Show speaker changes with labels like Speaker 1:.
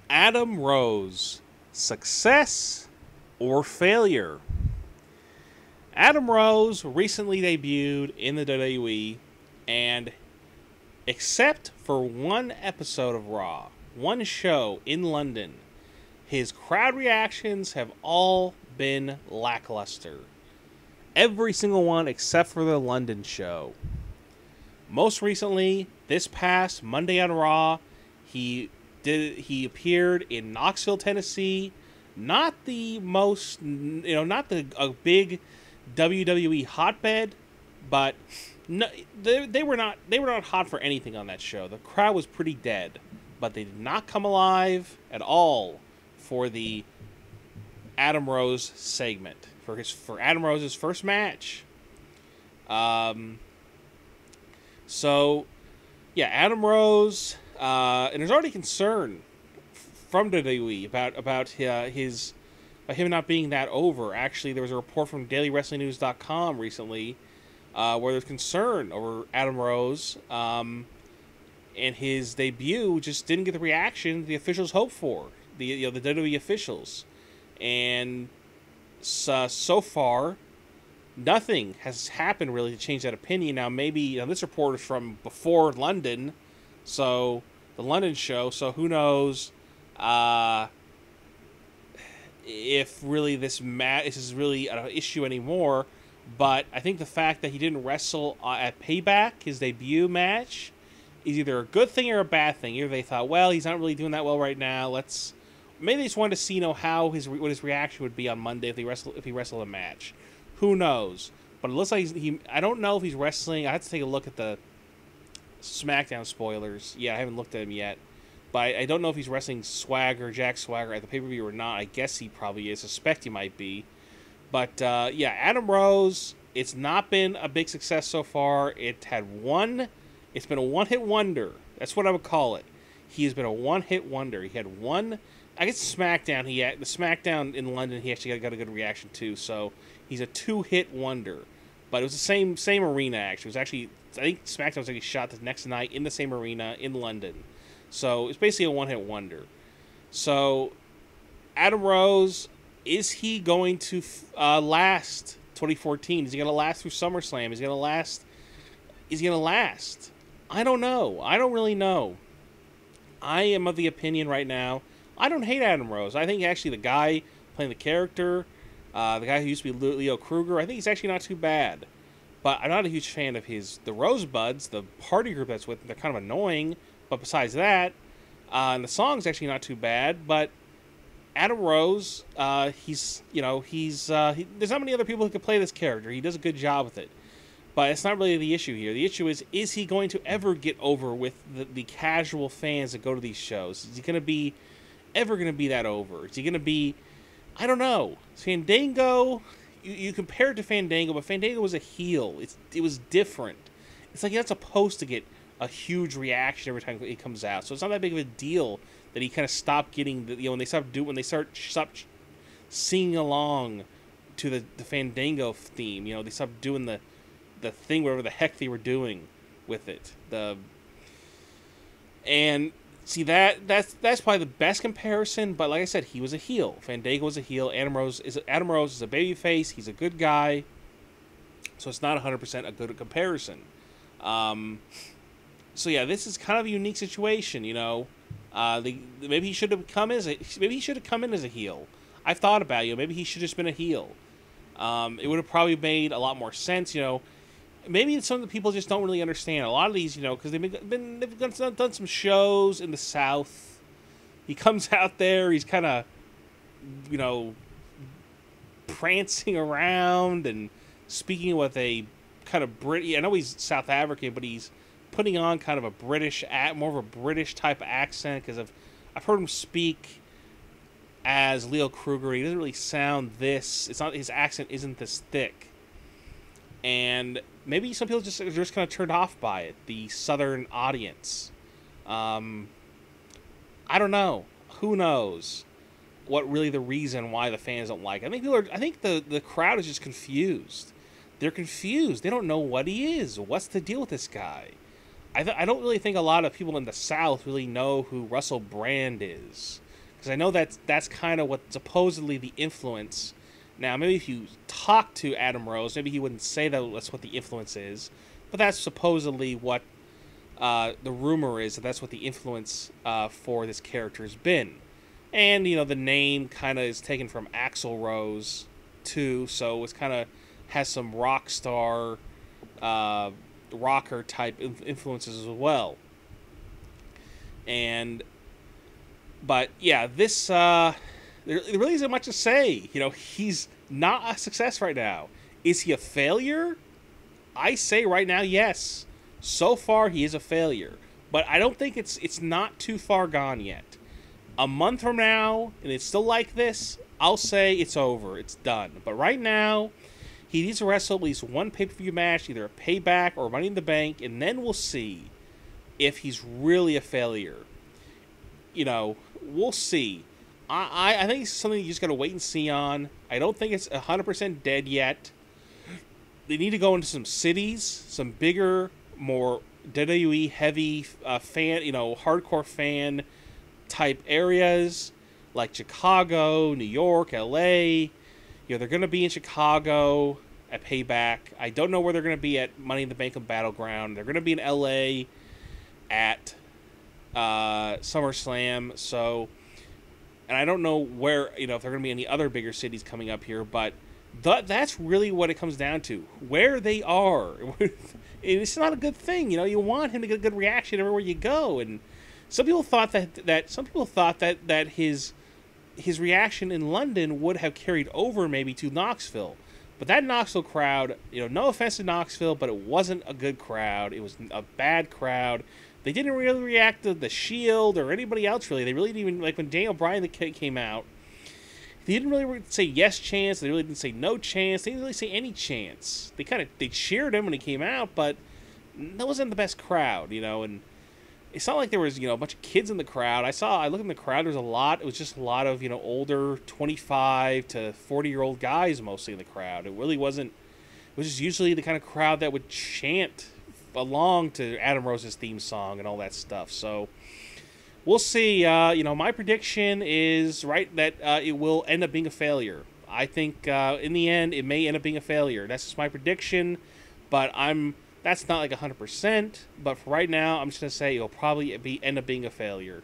Speaker 1: Adam Rose, success or failure? Adam Rose recently debuted in the WWE, and except for one episode of Raw, one show in London, his crowd reactions have all been lackluster. Every single one except for the London show. Most recently, this past Monday on Raw, he appeared in Knoxville, Tennessee. Not the most, not the a big WWE hotbed, but no, they were not hot for anything on that show. The crowd was pretty dead, but they did not come alive at all for the Adam Rose segment for Adam Rose's first match. So yeah, Adam Rose, and there's already concern from WWE about him not being that over. Actually, there was a report from DailyWrestlingNews.com recently where there's concern over Adam Rose, and his debut just didn't get the reaction the officials hoped for. The WWE officials, and so far, nothing has happened really to change that opinion. Now, maybe this report is from before London, so the London show. So who knows if really this is really an issue anymore. But I think the fact that he didn't wrestle at Payback, his debut match, is either a good thing or a bad thing. Either they thought, well, he's not really doing that well right now. Maybe they just wanted to see what his reaction would be on Monday if he wrestled a match. Who knows? But it looks like I don't know if he's wrestling. I have to take a look at the SmackDown spoilers. Yeah, I haven't looked at him yet. But I don't know if he's wrestling Jack Swagger at the pay-per-view or not. I guess he probably is. I suspect he might be. But yeah, Adam Rose, it's not been a big success so far. It's been a one-hit wonder. That's what I would call it. He has been a one-hit wonder. He had one, I guess SmackDown, the SmackDown in London, he actually got a good reaction too. So he's a two-hit wonder. But it was the same arena, actually. It was actually, I think SmackDown was actually shot the next night in the same arena in London. So it's basically a one-hit wonder. So Adam Rose, is he going to last 2014? Is he going to last through SummerSlam? Is he going to last? I don't know. I don't really know. I am of the opinion right now, I don't hate Adam Rose. I think actually the guy playing the character, the guy who used to be Leo Kruger, I think he's actually not too bad. But I'm not a huge fan of the Rosebuds, the party group that's with him. They're kind of annoying. But besides that, and the song's actually not too bad. But Adam Rose, there's not many other people who can play this character. He does a good job with it. But it's not really the issue here. The issue is he going to ever get over with the casual fans that go to these shows? Is he ever going to be that over? Is he going to be, I don't know. Fandango, you compare it to Fandango, but Fandango was a heel. It was different. It's like you're not supposed to get a huge reaction every time it comes out. So it's not that big of a deal that he kind of stopped getting, when they start singing along to the Fandango theme. They stopped doing the thing, whatever the heck they were doing with it. And see that's probably the best comparison. But like I said, he was a heel. Fandango was a heel. Adam Rose is a babyface. He's a good guy. So it's not 100% a good comparison. So yeah, this is kind of a unique situation. Maybe he should have come in as a heel. I've thought about maybe he should have just been a heel. It would have probably made a lot more sense. Maybe some of the people just don't really understand a lot of these, because they've done some shows in the South. He comes out there, he's kind of, prancing around and speaking with a kind of British. I know he's South African, but he's putting on kind of more of a British type of accent, because I've heard him speak as Leo Kruger. He doesn't really sound this. It's not, his accent isn't this thick. And maybe some people are just kind of turned off by it, the Southern audience. I don't know. Who knows what really the reason why the fans don't like it. I think the crowd is just confused. They're confused. They don't know what he is. What's the deal with this guy? I don't really think a lot of people in the South really know who Russell Brand is. because I know that's kind of what supposedly the influence. Now, maybe if you talk to Adam Rose, maybe he wouldn't say that's what the influence is, but that's supposedly what the rumor is, that's what the influence for this character has been. And, the name kind of is taken from Axl Rose, too, so it's kind of has some rock star, rocker type influences as well. But yeah, this, there really isn't much to say. He's not a success right now. Is he a failure? I say right now, yes. So far, he is a failure. But I don't think it's not too far gone yet. A month from now, and it's still like this, I'll say it's over. It's done. But right now, he needs to wrestle at least one pay-per-view match, either a Payback or Money in the Bank, and then we'll see if he's really a failure. We'll see. I think it's something you just got to wait and see on. I don't think it's 100% dead yet. They need to go into some cities, some bigger, more WWE heavy fan, hardcore fan type areas like Chicago, New York, LA. They're going to be in Chicago at Payback. I don't know where they're going to be at Money in the Bank and Battleground. They're going to be in LA at SummerSlam. So, and I don't know where, if there are going to be any other bigger cities coming up here, but that's really what it comes down to. Where they are. It's not a good thing. You want him to get a good reaction everywhere you go. And some people thought that his reaction in London would have carried over maybe to Knoxville. But that Knoxville crowd, no offense to Knoxville, but it wasn't a good crowd. It was a bad crowd. They didn't really react to the Shield or anybody else, really. They really didn't even, like when Daniel Bryan the kid came out, they didn't really say yes chance. They really didn't say no chance. They didn't really say any chance. They cheered him when he came out, but that wasn't the best crowd, and it's not like there was, a bunch of kids in the crowd. I looked in the crowd, there was a lot. It was just a lot of, older 25 to 40-year-old guys mostly in the crowd. It really wasn't, it was just usually the kind of crowd that would chant along to Adam Rose's theme song and all that stuff. So we'll see. My prediction is that it will end up being a failure. I think in the end it may end up being a failure. That's just my prediction, but that's not like 100%. But for right now, I'm just gonna say it'll probably end up being a failure.